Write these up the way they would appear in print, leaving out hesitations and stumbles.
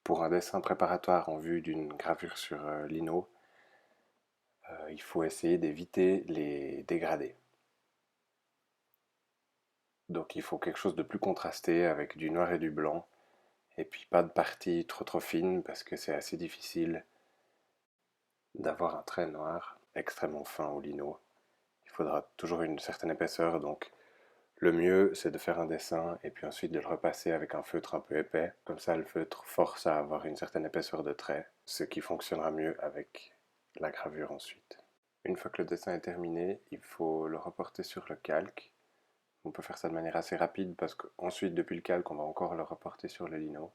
Pour un dessin préparatoire en vue d'une gravure sur lino, il faut essayer d'éviter les dégradés. Donc il faut quelque chose de plus contrasté avec du noir et du blanc, et puis pas de parties trop fines parce que c'est assez difficile d'avoir un trait noir extrêmement fin au lino. Il faudra toujours une certaine épaisseur, donc le mieux c'est de faire un dessin et puis ensuite de le repasser avec un feutre un peu épais. Comme ça le feutre force à avoir une certaine épaisseur de trait, ce qui fonctionnera mieux avec la gravure ensuite. Une fois que le dessin est terminé, il faut le reporter sur le calque. On peut faire ça de manière assez rapide parce qu'ensuite, depuis le calque, on va encore le reporter sur le lino.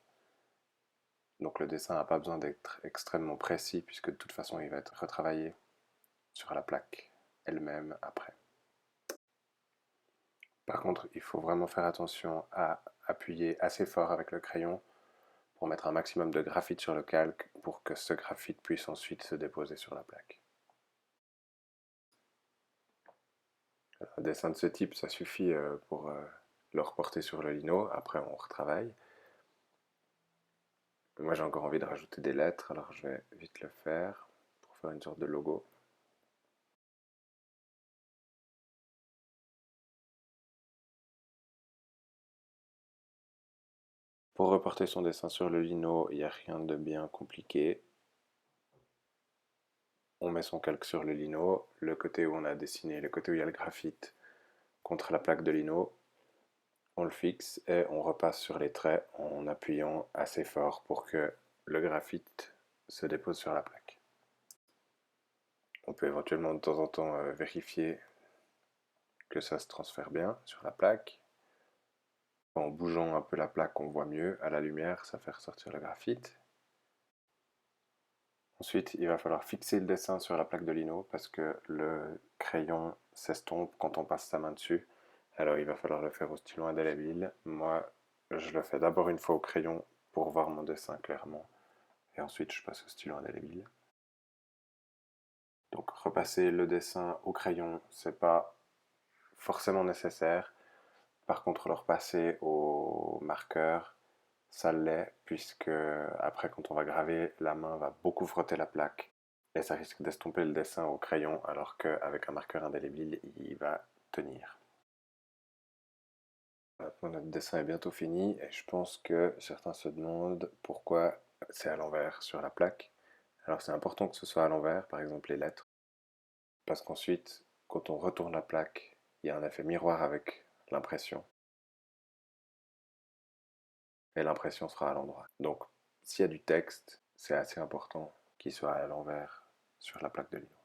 Donc le dessin n'a pas besoin d'être extrêmement précis puisque de toute façon, il va être retravaillé sur la plaque elle-même après. Par contre, il faut vraiment faire attention à appuyer assez fort avec le crayon pour mettre un maximum de graphite sur le calque pour que ce graphite puisse ensuite se déposer sur la plaque. Un dessin de ce type, ça suffit pour le reporter sur le lino. Après, on retravaille. Moi, j'ai encore envie de rajouter des lettres, alors je vais vite le faire pour faire une sorte de logo. Pour reporter son dessin sur le lino, il n'y a rien de bien compliqué. On met son calque sur le lino, le côté où on a dessiné, le côté où il y a le graphite contre la plaque de lino, on le fixe et on repasse sur les traits en appuyant assez fort pour que le graphite se dépose sur la plaque. On peut éventuellement de temps en temps vérifier que ça se transfère bien sur la plaque. En bougeant un peu la plaque, on voit mieux à la lumière, ça fait ressortir le graphite. Ensuite, il va falloir fixer le dessin sur la plaque de lino parce que le crayon s'estompe quand on passe sa main dessus. Alors il va falloir le faire au stylo indélébile. Moi, je le fais d'abord une fois au crayon pour voir mon dessin clairement. Et ensuite, je passe au stylo indélébile. Donc repasser le dessin au crayon, c'est pas forcément nécessaire. Par contre, le repasser au marqueur, ça l'est, puisque après, quand on va graver, la main va beaucoup frotter la plaque et ça risque d'estomper le dessin au crayon, alors qu'avec un marqueur indélébile, il va tenir. Maintenant, notre dessin est bientôt fini et je pense que certains se demandent pourquoi c'est à l'envers sur la plaque. Alors, c'est important que ce soit à l'envers, par exemple les lettres, parce qu'ensuite, quand on retourne la plaque, il y a un effet miroir avec l'impression. Et l'impression sera à l'endroit. Donc, s'il y a du texte, c'est assez important qu'il soit à l'envers sur la plaque de lino.